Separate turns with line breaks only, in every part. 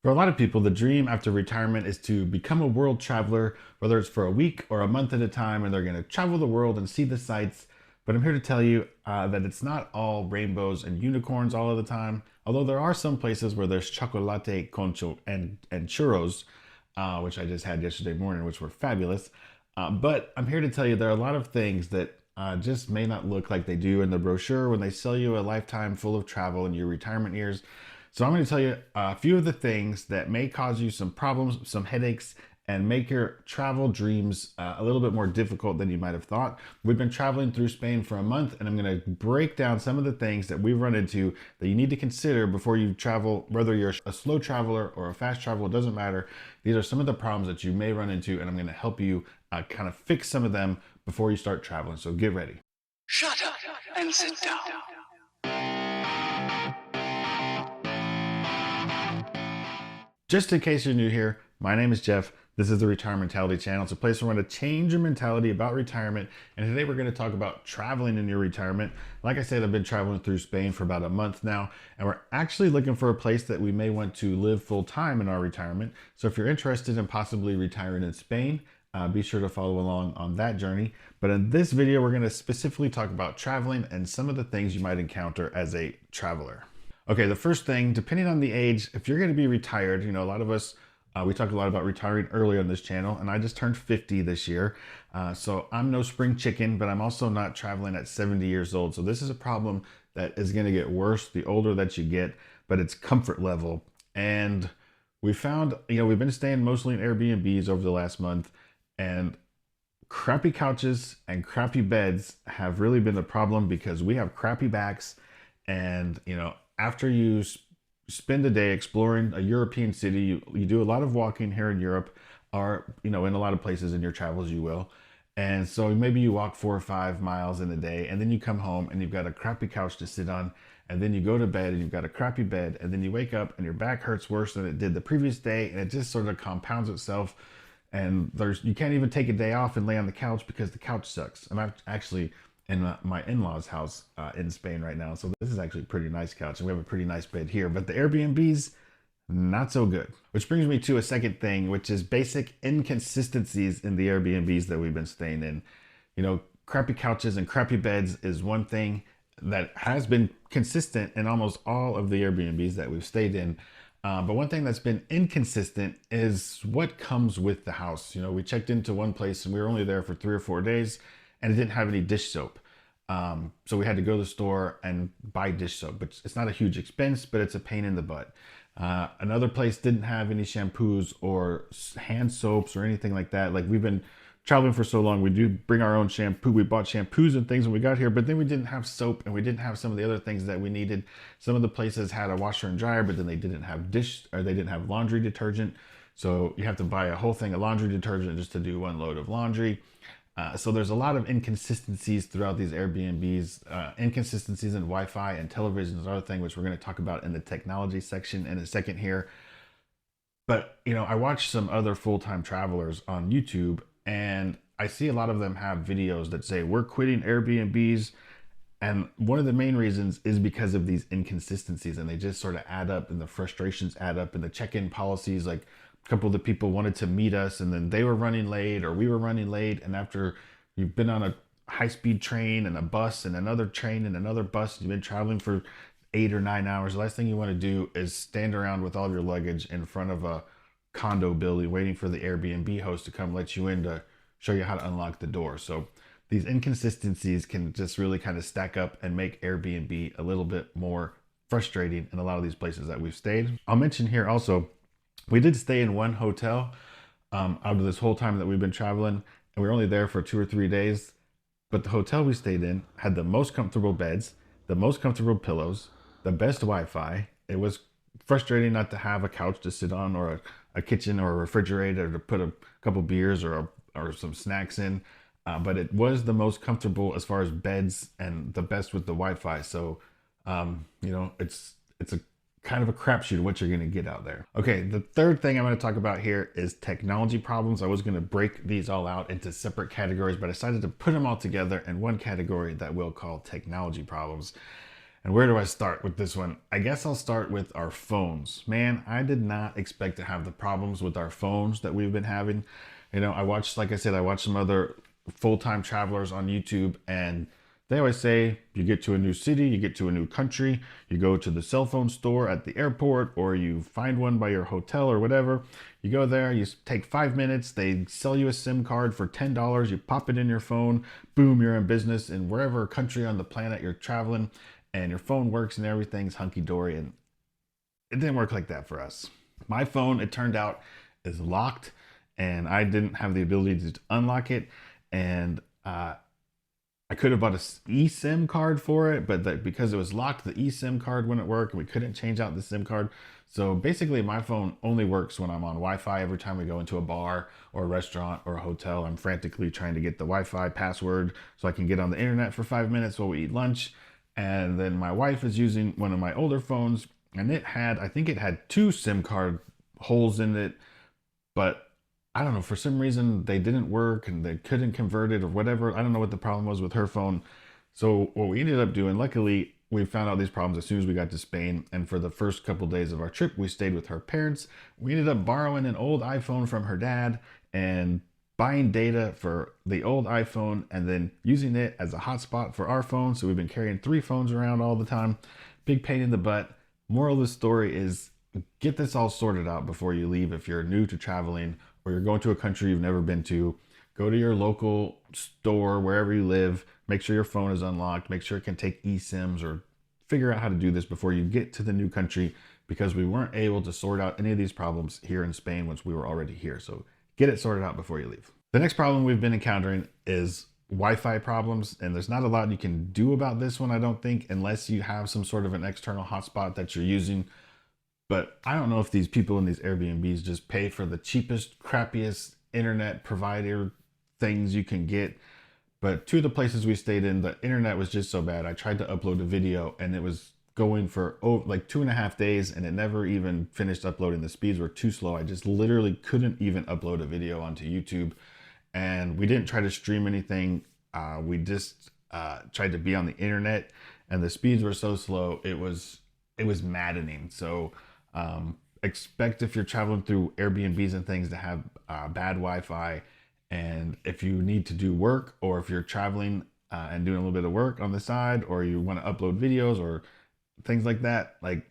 For a lot of people, the dream after retirement is to become a world traveler, whether it's for a week or a month at a time, and they're going to travel the world and see the sights. But I'm here to tell you that it's not all rainbows and unicorns all of the time. Although there are some places where there's chocolate concho and churros, which I just had yesterday morning, which were fabulous. But I'm here to tell you there are a lot of things that just may not look like they do in the brochure when they sell you a lifetime full of travel in your retirement years. So I'm going to tell you a few of the things that may cause you some problems, some headaches, and make your travel dreams a little bit more difficult than you might have thought. We've been traveling through Spain for a month, and I'm going to break down some of the things that we've run into that you need to consider before you travel, whether you're a slow traveler or a fast traveler, it doesn't matter. These are some of the problems that you may run into, and I'm going to help you kind of fix some of them before you start traveling. So get ready.
Shut up and sit down.
Just in case you're new here, my name is Jeff. This is the Retirement Mentality Channel. It's a place where we're going to change your mentality about retirement. And today we're going to talk about traveling in your retirement. Like I said, I've been traveling through Spain for about a month now, and we're actually looking for a place that we may want to live full time in our retirement. So if you're interested in possibly retiring in Spain, be sure to follow along on that journey. But in this video, we're going to specifically talk about traveling and some of the things you might encounter as a traveler. Okay, the first thing, depending on the age, if you're going to be retired, a lot of us, we talked a lot about retiring early on this channel, and I just turned 50 this year. So I'm no spring chicken, but I'm also not traveling at 70 years old. So this is a problem that is going to get worse the older that you get, but it's comfort level. And we found, we've been staying mostly in Airbnbs over the last month, and crappy couches and crappy beds have really been the problem because we have crappy backs. And after you spend a day exploring a European city, you do a lot of walking here in Europe, or in a lot of places in your travels you will. And so maybe you walk 4 or 5 miles in a day, and then you come home and you've got a crappy couch to sit on, and then you go to bed and you've got a crappy bed, and then you wake up and your back hurts worse than it did the previous day, and it just sort of compounds itself. And you can't even take a day off and lay on the couch because the couch sucks. I'm actually in my in-laws house in Spain right now, so this is actually a pretty nice couch, and we have a pretty nice bed here, but the Airbnbs, not so good. Which brings me to a second thing, which is basic inconsistencies in the Airbnbs that we've been staying in. Crappy couches and crappy beds is one thing that has been consistent in almost all of the Airbnbs that we've stayed in. But one thing that's been inconsistent is what comes with the house. We checked into one place and we were only there for 3 or 4 days, and it didn't have any dish soap. So we had to go to the store and buy dish soap, but it's not a huge expense, but it's a pain in the butt. Another place didn't have any shampoos or hand soaps or anything like that. Like, we've been traveling for so long, we do bring our own shampoo. We bought shampoos and things when we got here, but then we didn't have soap and we didn't have some of the other things that we needed. Some of the places had a washer and dryer, but then they didn't have they didn't have laundry detergent. So you have to buy a whole thing of laundry detergent just to do one load of laundry. So there's a lot of inconsistencies throughout these Airbnbs, inconsistencies in Wi-Fi and television is another thing, which we're going to talk about in the technology section in a second here. But, I watch some other full-time travelers on YouTube, and I see a lot of them have videos that say, we're quitting Airbnbs. And one of the main reasons is because of these inconsistencies, and they just sort of add up, and the frustrations add up, and the check-in policies, like a couple of the people wanted to meet us and then they were running late or we were running late. And after you've been on a high-speed train and a bus and another train and another bus, you've been traveling for 8 or 9 hours, the last thing you want to do is stand around with all of your luggage in front of a condo building waiting for the Airbnb host to come let you in to show you how to unlock the door. So these inconsistencies can just really kind of stack up and make Airbnb a little bit more frustrating in a lot of these places that we've stayed. I'll mention here also, we did stay in one hotel out of this whole time that we've been traveling, and we were only there for 2 or 3 days. But the hotel we stayed in had the most comfortable beds, the most comfortable pillows, the best Wi-Fi. It was frustrating not to have a couch to sit on, or a kitchen or a refrigerator to put a couple beers or some snacks in. But it was the most comfortable as far as beds and the best with the Wi-Fi. So, it's a kind of a crapshoot what you're going to get out there. Okay, the third thing I'm going to talk about here is technology problems. I was going to break these all out into separate categories, but I decided to put them all together in one category that we'll call technology problems. And where do I start with this one? I guess I'll start with our phones. Man, I did not expect to have the problems with our phones that we've been having. I watched, like I said, I watched some other full-time travelers on YouTube, and they always say you get to a new city, you get to a new country, you go to the cell phone store at the airport, or you find one by your hotel or whatever. You go there, you take 5 minutes, they sell you a SIM card for $10, you pop it in your phone, boom, you're in business in wherever country on the planet you're traveling, and your phone works and everything's hunky-dory. And it didn't work like that for us. My phone, it turned out, is locked, and I didn't have the ability to unlock it. And I could have bought a eSIM card for it, but because it was locked, the eSIM card wouldn't work, and we couldn't change out the SIM card. So basically, my phone only works when I'm on Wi-Fi. Every time we go into a bar or a restaurant or a hotel, I'm frantically trying to get the Wi-Fi password so I can get on the internet for 5 minutes while we eat lunch. And then my wife is using one of my older phones, and I think it had two SIM card holes in it, but I don't know, for some reason they didn't work and they couldn't convert it or whatever. I don't know what the problem was with her phone. So what we ended up doing, luckily, we found out these problems as soon as we got to Spain. And for the first couple days of our trip, we stayed with her parents. We ended up borrowing an old iPhone from her dad and buying data for the old iPhone and then using it as a hotspot for our phone. So we've been carrying 3 phones around all the time. Big pain in the butt. Moral of the story is get this all sorted out before you leave. If you're new to traveling or you're going to a country you've never been to, go to your local store wherever you live. Make sure your phone is unlocked. Make sure it can take eSIMs, or figure out how to do this before you get to the new country, because we weren't able to sort out any of these problems here in Spain once we were already here. So get it sorted out before you leave. The next problem we've been encountering is Wi-Fi problems, and there's not a lot you can do about this one, I don't think, unless you have some sort of an external hotspot that you're using. But I don't know if these people in these Airbnbs just pay for the cheapest, crappiest internet provider things you can get. But two of the places we stayed in, the internet was just so bad. I tried to upload a video and it was going for like 2.5 days, and it never even finished uploading. The speeds were too slow. I just literally couldn't even upload a video onto YouTube. And we didn't try to stream anything. We just tried to be on the internet, and the speeds were so slow. It was maddening. So expect, if you're traveling through Airbnbs and things, to have bad Wi-Fi. And if you need to do work, or if you're traveling and doing a little bit of work on the side, or you want to upload videos or things like that, like,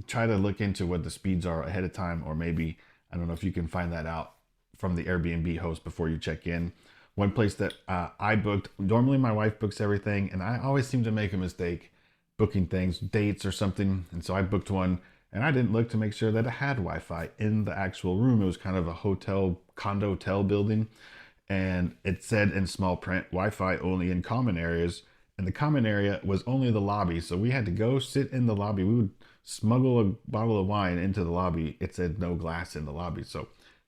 try to look into what the speeds are ahead of time. Or maybe, I don't know if you can find that out from the Airbnb host before you check in. One place that I booked, normally my wife books everything, and I always seem to make a mistake booking things, dates or something. And so I booked one, and I didn't look to make sure that it had Wi-Fi in the actual room. It was kind of a condo-tel building, and it said in small print, Wi-Fi only in common areas. And the common area was only the lobby. So we had to go sit in the lobby. We would smuggle a bottle of wine into the lobby. It said no glass in the lobby. So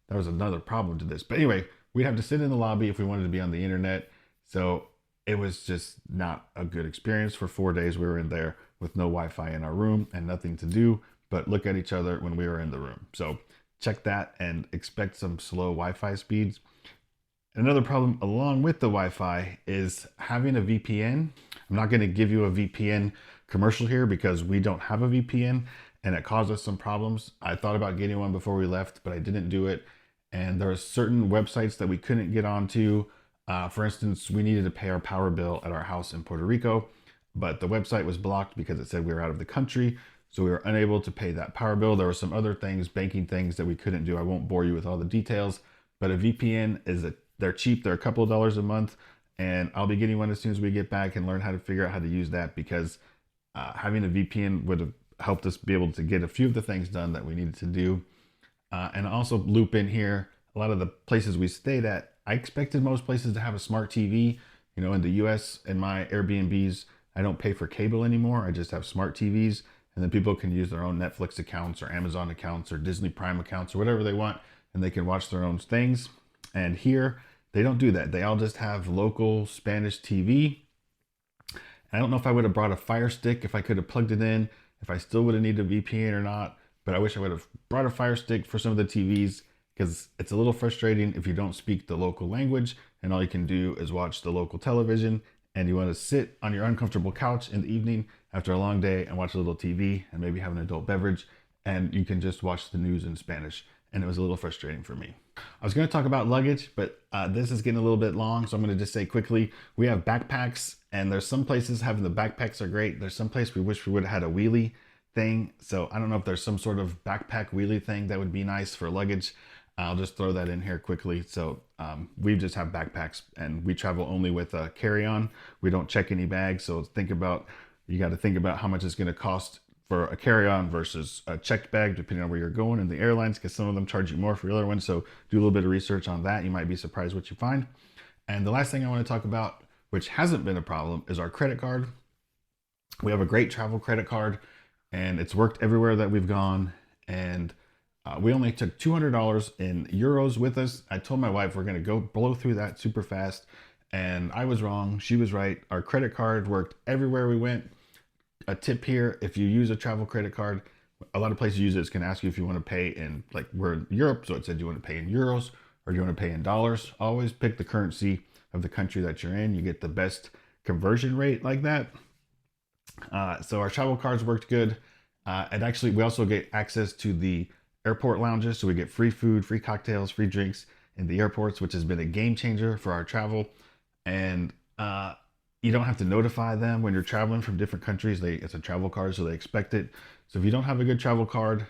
that was another problem to this. But anyway, we'd have to sit in the lobby if we wanted to be on the internet. So it was just not a good experience. For 4 days we were in there with no Wi-Fi in our room and nothing to do but look at each other when we were in the room. So check that and expect some slow Wi-Fi speeds. Another problem along with the Wi-Fi is having a VPN. I'm not going to give you a VPN commercial here because we don't have a VPN, and it caused us some problems. I thought about getting one before we left, but I didn't do it. And there are certain websites that we couldn't get onto. For instance, we needed to pay our power bill at our house in Puerto Rico, but the website was blocked because it said we were out of the country. So we were unable to pay that power bill. There were some other things, banking things, that we couldn't do. I won't bore you with all the details, but a VPN they're cheap. They're a couple of dollars a month, and I'll be getting one as soon as we get back and learn how to figure out how to use that, because having a VPN would have helped us be able to get a few of the things done that we needed to do. And also loop in here, a lot of the places we stayed at, I expected most places to have a smart TV. In the US, in my Airbnbs, I don't pay for cable anymore. I just have smart TVs, and then people can use their own Netflix accounts or Amazon accounts or Disney Prime accounts or whatever they want, and they can watch their own things. And here, they don't do that. They all just have local Spanish TV. I don't know if I would have brought a Fire Stick, if I could have plugged it in, if I still would have needed a VPN or not. But I wish I would have brought a Fire Stick for some of the TVs, because it's a little frustrating if you don't speak the local language and all you can do is watch the local television, and you want to sit on your uncomfortable couch in the evening after a long day and watch a little TV and maybe have an adult beverage, and you can just watch the news in Spanish. And it was a little frustrating for me. I was going to talk about luggage, but this is getting a little bit long, so I'm going to just say quickly, we have backpacks, and there's some places having the backpacks are great. There's some place we wish we would have had a wheelie thing. So I don't know if there's some sort of backpack wheelie thing that would be nice for luggage. I'll just throw that in here quickly. So we just have backpacks, and we travel only with a carry-on. We don't check any bags. So you got to think about how much it's going to cost for a carry-on versus a checked bag, depending on where you're going in the airlines, because some of them charge you more for the other ones. So do a little bit of research on that. You might be surprised what you find. And the last thing I want to talk about, which hasn't been a problem, is our credit card. We have a great travel credit card, and it's worked everywhere that we've gone. And we only took $200 in euros with us. I told my wife we're going to go blow through that super fast, and I was wrong. She was right. Our credit card worked everywhere we went. A tip here, if you use a travel credit card, a lot of places use it. It's going to ask you if you want to pay in, like we're in Europe, so it said you want to pay in euros or do you want to pay in dollars. Always pick the currency of the country that you're in. You get the best conversion rate like that. So our travel cards worked good. And actually, we also get access to the airport lounges. So we get free food, free cocktails, free drinks in the airports, which has been a game changer for our travel. And you don't have to notify them when you're traveling from different countries. It's a travel card, so they expect it. So if you don't have a good travel card,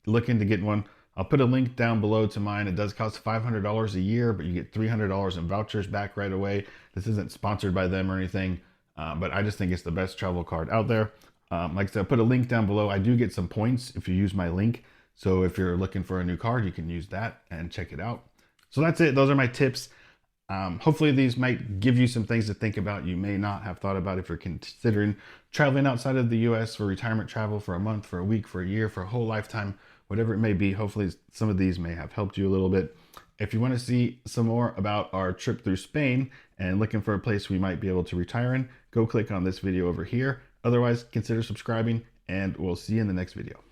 look into getting one. I'll put a link down below to mine. It does cost $500 a year, but you get $300 in vouchers back right away. This isn't sponsored by them or anything, but I just think it's the best travel card out there. Like I said, I'll put a link down below. I do get some points if you use my link. So if you're looking for a new card, you can use that and check it out. So that's it. Those are my tips. Hopefully these might give you some things to think about you may not have thought about if you're considering traveling outside of the US for retirement travel for a month, for a week, for a year, for a whole lifetime, whatever it may be. Hopefully some of these may have helped you a little bit. If you want to see some more about our trip through Spain and looking for a place we might be able to retire in, go click on this video over here. Otherwise, consider subscribing, and we'll see you in the next video.